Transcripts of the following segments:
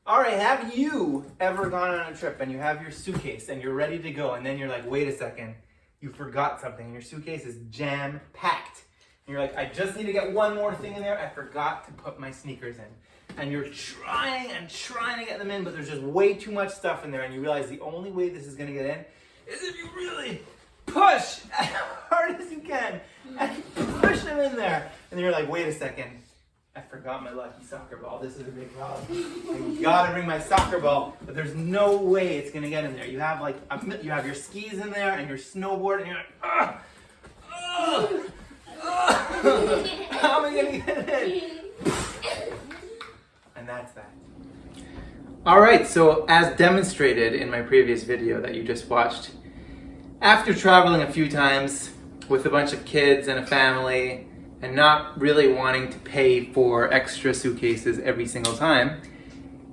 All right, have you ever gone on a trip and you have your suitcase and you're ready to go and then you're like, wait a second, you forgot something and your suitcase is jam-packed. And you're like, I just need to get one more thing in there. I forgot to put my sneakers in. And you're trying to get them in, but there's just way too much stuff in there and you realize the only way this is gonna get in is if you really push as hard as you can and push them in there. And you're like, wait a second. I forgot my lucky soccer ball. This is a big problem. I gotta bring my soccer ball, but there's no way it's gonna get in there. You have you have your skis in there and your snowboard, and you're like, how am I gonna get it in? And that's that. All right, so as demonstrated in my previous video that you just watched, after traveling a few times with a bunch of kids and a family, and not really wanting to pay for extra suitcases every single time,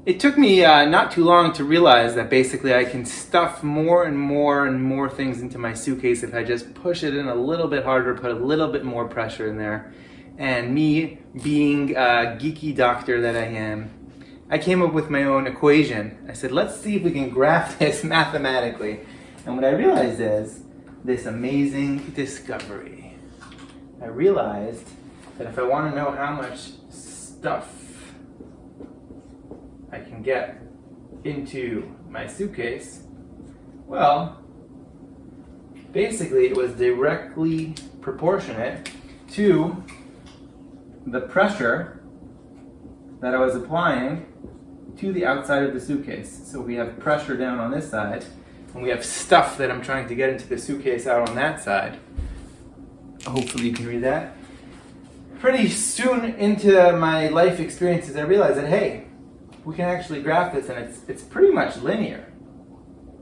it took me not too long to realize that basically I can stuff more and more things into my suitcase if I just push it in a little bit harder, put a little bit more pressure in there. And me, being a geeky doctor that I am, I came up with my own equation. I said, let's see if we can graph this mathematically. And what I realized is this amazing discovery. I realized that if I want to know how much stuff I can get into my suitcase, well, basically it was directly proportionate to the pressure that I was applying to the outside of the suitcase. So we have pressure down on this side, and we have stuff that I'm trying to get into the suitcase out on that side. Hopefully you can read that. Pretty soon into my life experiences, I realized that, hey, we can actually graph this and it's pretty much linear.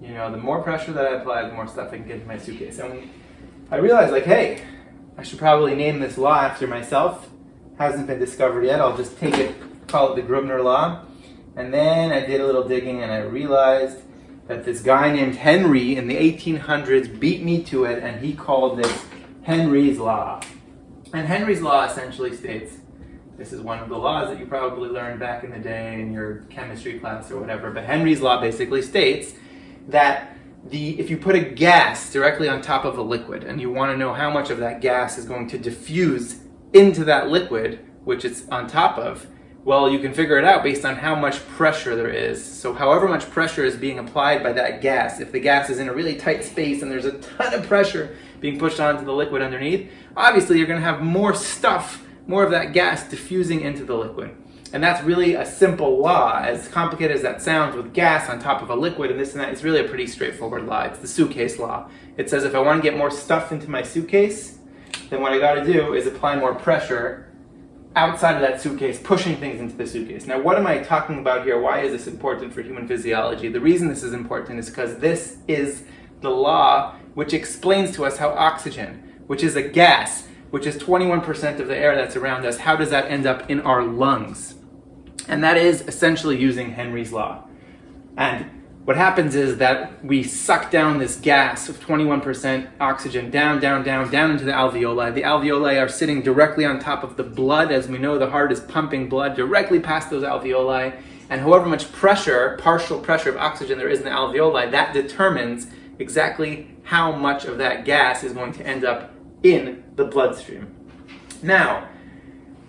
You know, the more pressure that I apply, the more stuff I can get into my suitcase. And I realized, like, hey, I should probably name this law after myself. Hasn't been discovered yet. I'll just take it, call it the Grubner law. And then I did a little digging and I realized that this guy named Henry in the 1800s beat me to it, and he called this Henry's law. And Henry's law essentially states, this is one of the laws that you probably learned back in the day in your chemistry class or whatever, but Henry's law basically states that if you put a gas directly on top of a liquid and you want to know how much of that gas is going to diffuse into that liquid, which it's on top of, well, you can figure it out based on how much pressure there is. So however much pressure is being applied by that gas, if the gas is in a really tight space and there's a ton of pressure being pushed onto the liquid underneath, obviously you're going to have more stuff, more of that gas diffusing into the liquid. And that's really a simple law. As complicated as that sounds with gas on top of a liquid and this and that, it's really a pretty straightforward law. It's the Suitcase Law. It says if I want to get more stuff into my suitcase, then what I got to do is apply more pressure outside of that suitcase, pushing things into the suitcase. Now, what am I talking about here? Why is this important for human physiology? The reason this is important is because this is the law which explains to us how oxygen, which is a gas, which is 21% of the air that's around us, how does that end up in our lungs? And that is essentially using Henry's law. And what happens is that we suck down this gas of 21% oxygen down into the alveoli. The alveoli are sitting directly on top of the blood. As we know, the heart is pumping blood directly past those alveoli. And however much pressure, partial pressure of oxygen there is in the alveoli, that determines exactly how much of that gas is going to end up in the bloodstream. Now,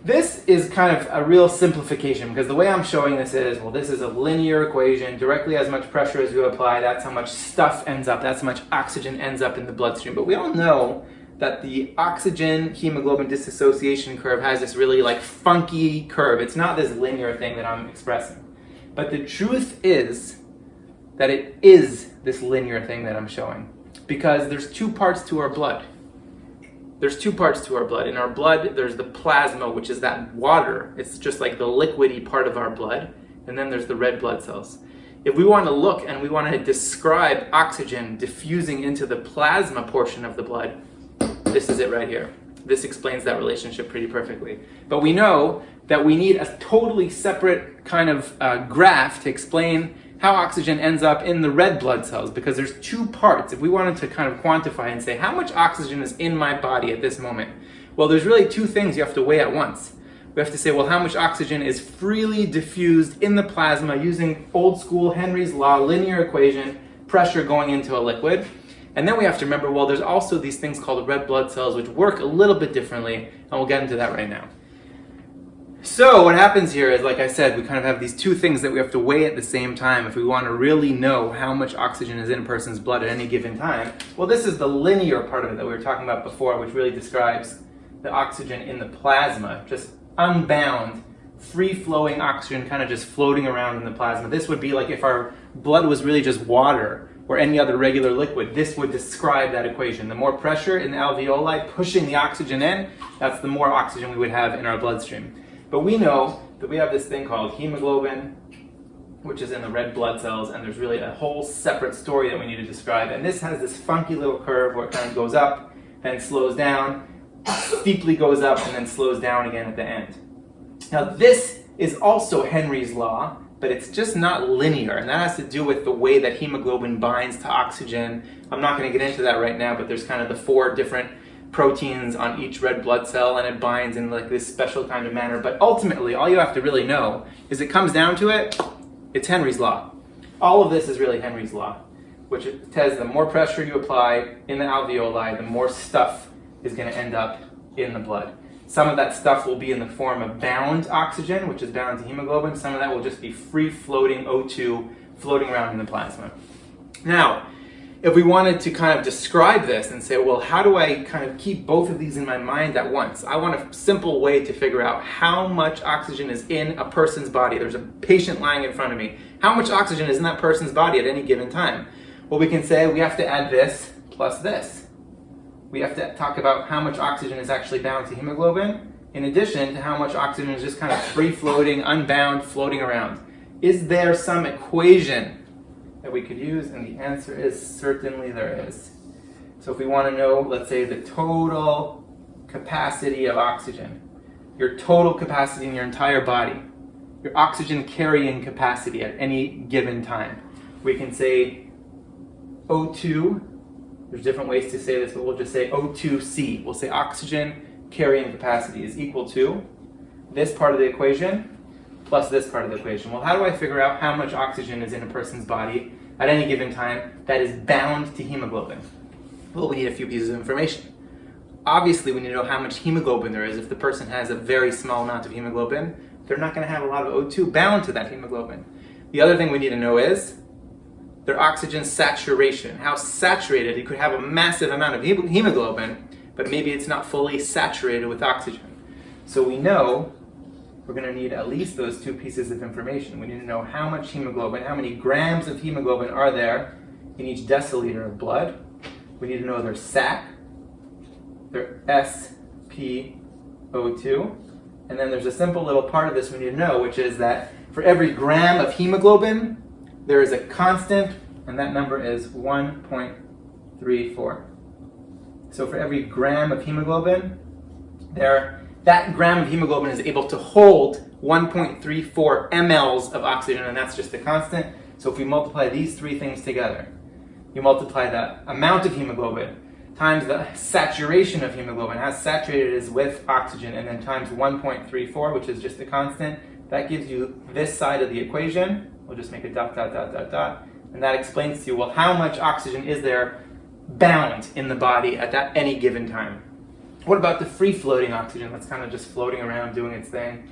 this is kind of a real simplification because the way I'm showing this is, well, this is a linear equation. Directly as much pressure as you apply, that's how much stuff ends up, that's how much oxygen ends up in the bloodstream. But we all know that the oxygen hemoglobin dissociation curve has this really funky curve. It's not this linear thing that I'm expressing. But the truth is that it is this linear thing that I'm showing because there's two parts to our blood. There's two parts to our blood. In our blood, there's the plasma, which is that water. It's just like the liquidy part of our blood. And then there's the red blood cells. If we want to look and we want to describe oxygen diffusing into the plasma portion of the blood, this is it right here. This explains that relationship pretty perfectly. But we know that we need a totally separate kind of graph to explain how oxygen ends up in the red blood cells, because there's two parts. If we wanted to kind of quantify and say how much oxygen is in my body at this moment, well, there's really two things you have to weigh at once. we have to say, well, how much oxygen is freely diffused in the plasma using old school Henry's law, linear equation, pressure going into a liquid. And then we have to remember, well, there's also these things called red blood cells, which work a little bit differently, and we'll get into that right now. So what happens here is, like I said, we kind of have these two things that we have to weigh at the same time if we want to really know how much oxygen is in a person's blood at any given time. Well, this is the linear part of it that we were talking about before, which really describes the oxygen in the plasma, just unbound, free-flowing oxygen kind of just floating around in the plasma. This would be like if our blood was really just water or any other regular liquid. This would describe that equation. The more pressure in the alveoli pushing the oxygen in, that's the more oxygen we would have in our bloodstream. But we know that we have this thing called hemoglobin, which is in the red blood cells, and there's really a whole separate story that we need to describe. And this has this funky little curve where it kind of goes up, then slows down, steeply goes up, and then slows down again at the end. Now this is also Henry's law, but it's just not linear, and that has to do with the way that hemoglobin binds to oxygen. I'm not going to get into that right now, but there's kind of the 4 different proteins on each red blood cell, and it binds in like this special kind of manner. But ultimately, all you have to really know is it comes down to it, it's Henry's law. All of this is really Henry's law, which it says the more pressure you apply in the alveoli, the more stuff is going to end up in the blood. Some of that stuff will be in the form of bound oxygen, which is bound to hemoglobin. Some of that will just be free-floating O2 floating around in the plasma. Now, if we wanted to kind of describe this and say, well, how do I kind of keep both of these in my mind at once? I want a simple way to figure out how much oxygen is in a person's body. There's a patient lying in front of me. How much oxygen is in that person's body at any given time? Well, we can say we have to add this plus this. We have to talk about how much oxygen is actually bound to hemoglobin, in addition to how much oxygen is just kind of free-floating, unbound, floating around. Is there some equation that we could use? And the answer is certainly there is. So if we want to know, let's say, the total capacity of oxygen, your total capacity in your entire body, your oxygen carrying capacity at any given time, we can say O2, there's different ways to say this, but we'll just say O2C. We'll say oxygen carrying capacity is equal to this part of the equation plus this part of the equation. Well, how do I figure out how much oxygen is in a person's body at any given time that is bound to hemoglobin? Well, we need a few pieces of information. Obviously, we need to know how much hemoglobin there is. If the person has a very small amount of hemoglobin, they're not going to have a lot of O2 bound to that hemoglobin. The other thing we need to know is their oxygen saturation. How saturated, you could have a massive amount of hemoglobin, but maybe it's not fully saturated with oxygen. So we know we're going to need at least those 2 pieces of information. We need to know how much hemoglobin, how many grams of hemoglobin are there in each deciliter of blood. We need to know their SAT, their SpO2, and then there's a simple little part of this we need to know, which is that for every gram of hemoglobin, there is a constant, and that number is 1.34. So for every gram of hemoglobin, that gram of hemoglobin is able to hold 1.34 mLs of oxygen, and that's just a constant. So if we multiply these 3 things together, you multiply the amount of hemoglobin times the saturation of hemoglobin, how saturated it is with oxygen, and then times 1.34, which is just a constant, that gives you this side of the equation. We'll just make a dot, dot, dot, dot, dot, and that explains to you, well, how much oxygen is there bound in the body at that any given time. What about the free-floating oxygen that's kind of just floating around doing its thing?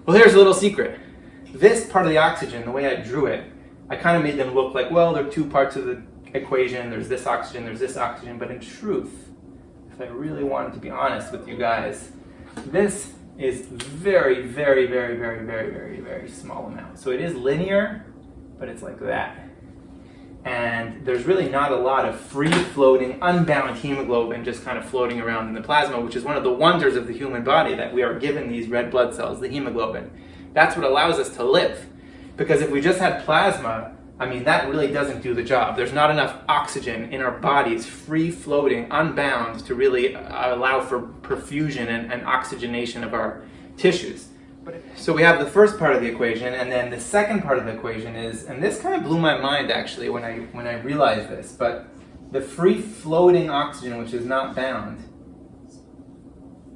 Well, here's a little secret. This part of the oxygen, the way I drew it, I kind of made them look like, well, there are 2 parts of the equation. There's this oxygen, but in truth, if I really wanted to be honest with you guys, this is very, very, very, very, very, very, very small amount. So it is linear, but it's like that. And there's really not a lot of free-floating, unbound hemoglobin just kind of floating around in the plasma, which is one of the wonders of the human body, that we are given these red blood cells, the hemoglobin. That's what allows us to live. Because if we just had plasma, I mean, that really doesn't do the job. There's not enough oxygen in our bodies, free-floating, unbound, to really allow for perfusion and oxygenation of our tissues. So we have the first part of the equation, and then the second part of the equation is, and this kind of blew my mind actually when I realized this, but the free-floating oxygen, which is not bound,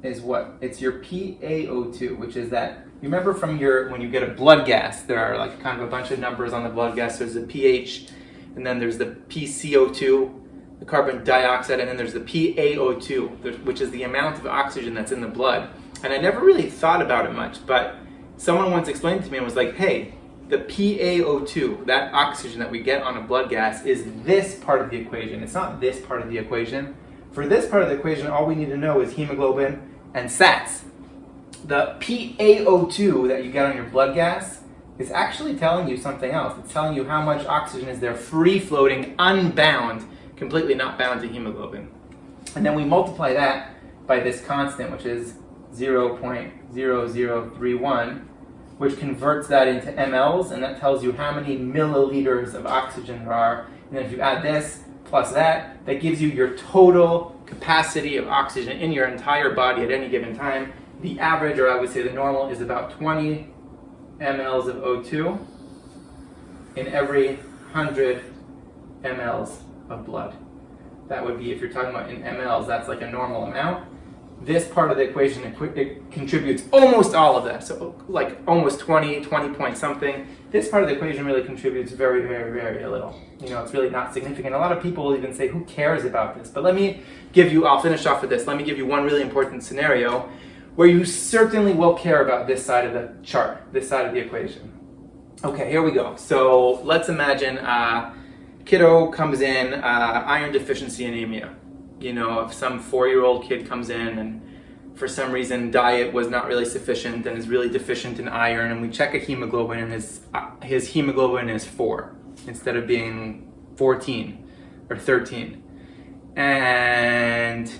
is what? It's your PaO2, which is that, you remember from when you get a blood gas, there are like kind of a bunch of numbers on the blood gas. There's the pH, and then there's the PCO2, the carbon dioxide, and then there's the PaO2, which is the amount of oxygen that's in the blood. And I never really thought about it much, but someone once explained it to me and was like, hey, the PaO2, that oxygen that we get on a blood gas, is this part of the equation. It's not this part of the equation. For this part of the equation, all we need to know is hemoglobin and SATs. The PaO2 that you get on your blood gas is actually telling you something else. It's telling you how much oxygen is there free floating, unbound, completely not bound to hemoglobin. And then we multiply that by this constant, which is 0.0031, which converts that into mLs, and that tells you how many milliliters of oxygen there are. And then if you add this plus that, that gives you your total capacity of oxygen in your entire body at any given time. The average, or I would say the normal, is about 20 mLs of O2 in every 100 mLs of blood. That would be, if you're talking about in mLs, that's like a normal amount. This part of the equation, it contributes almost all of that. So like almost 20 point something. This part of the equation really contributes very, very, very little. You know, it's really not significant. A lot of people will even say, who cares about this? But let me give you, I'll finish off with this. Let me give you one really important scenario where you certainly will care about this side of the chart, this side of the equation. Okay, here we go. So let's imagine kiddo comes in, iron deficiency anemia. You know, if some 4-year-old kid comes in and for some reason diet was not really sufficient and is really deficient in iron, and we check a hemoglobin and his hemoglobin is 4 instead of being 14 or 13. And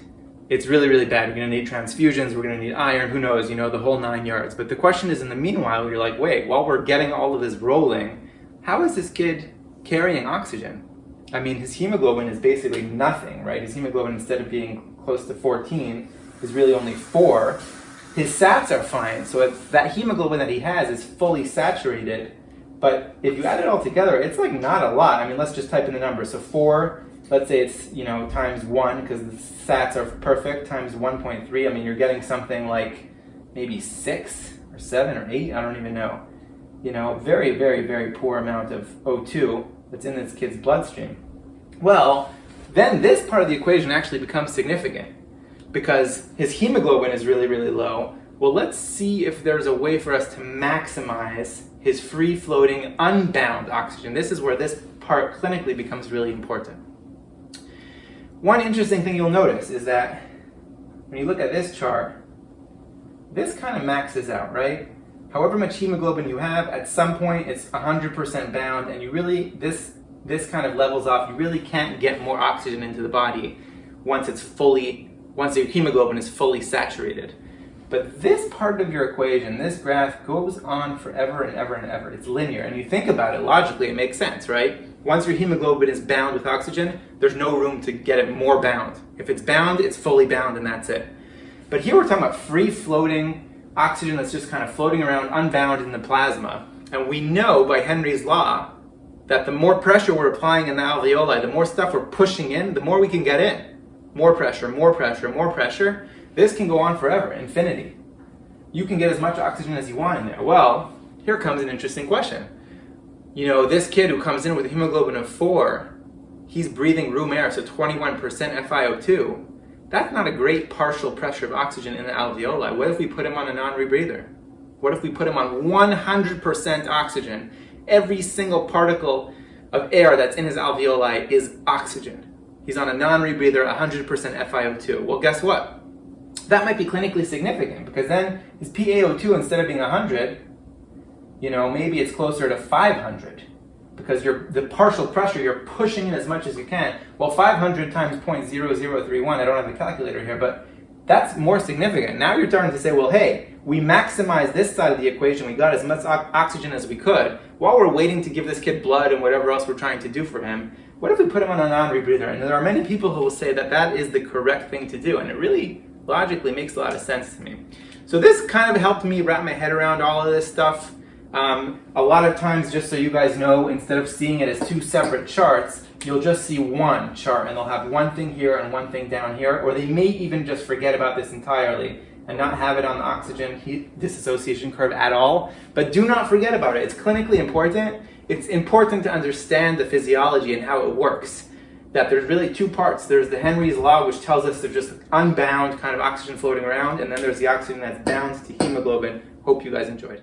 it's really, really bad. We're going to need transfusions, we're going to need iron, who knows, you know, the whole 9 yards. But the question is, in the meanwhile, you're like, wait, while we're getting all of this rolling, how is this kid carrying oxygen? I mean, his hemoglobin is basically nothing, right? His hemoglobin, instead of being close to 14, is really only 4. His SATs are fine, so that hemoglobin that he has is fully saturated. But if you add it all together, it's like not a lot. I mean, let's just type in the numbers. So 4, let's say it's, you know, times 1, because the SATs are perfect, times 1.3. I mean, you're getting something like maybe 6 or 7 or 8, I don't even know. You know, very, very, very poor amount of O2 that's in this kid's bloodstream. Well, then this part of the equation actually becomes significant because his hemoglobin is really, really low. Well, let's see if there's a way for us to maximize his free-floating, unbound oxygen. This is where this part clinically becomes really important. One interesting thing you'll notice is that when you look at this chart, this kind of maxes out, right? However much hemoglobin you have, at some point it's 100% bound, and you really, this kind of levels off. You really can't get more oxygen into the body once your hemoglobin is fully saturated. But this part of your equation, this graph, goes on forever and ever and ever. It's linear, and you think about it logically, it makes sense, right? Once your hemoglobin is bound with oxygen, there's no room to get it more bound. If it's bound, it's fully bound, and that's it. But here we're talking about free-floating oxygen that's just kind of floating around unbound in the plasma. And we know by Henry's law that the more pressure we're applying in the alveoli, the more stuff we're pushing in, the more we can get in. More pressure, more pressure, more pressure. This can go on forever, infinity. You can get as much oxygen as you want in there. Well, here comes an interesting question. You know, this kid who comes in with a hemoglobin of 4, he's breathing room air, so 21% FiO2. That's not a great partial pressure of oxygen in the alveoli. What if we put him on a non-rebreather? What if we put him on 100% oxygen? Every single particle of air that's in his alveoli is oxygen. He's on a non-rebreather, 100% FiO2. Well, guess what? That might be clinically significant, because then his PaO2, instead of being 100, you know, maybe it's closer to 500, because the partial pressure, you're pushing in as much as you can. Well, 500 times 0.0031, I don't have the calculator here, but that's more significant. Now you're starting to say, well, hey, we maximized this side of the equation, we got as much oxygen as we could, while we're waiting to give this kid blood and whatever else we're trying to do for him. What if we put him on a non-rebreather? And there are many people who will say that that is the correct thing to do, and it really logically makes a lot of sense to me. So this kind of helped me wrap my head around all of this stuff. A lot of times, just so you guys know, instead of seeing it as 2 separate charts, you'll just see one chart, and they'll have one thing here and one thing down here, or they may even just forget about this entirely and not have it on the oxygen heat dissociation curve at all. But do not forget about it. It's clinically important. It's important to understand the physiology and how it works. That there's really two parts. There's the Henry's law, which tells us there's just unbound kind of oxygen floating around, and then there's the oxygen that's bound to hemoglobin. Hope you guys enjoyed.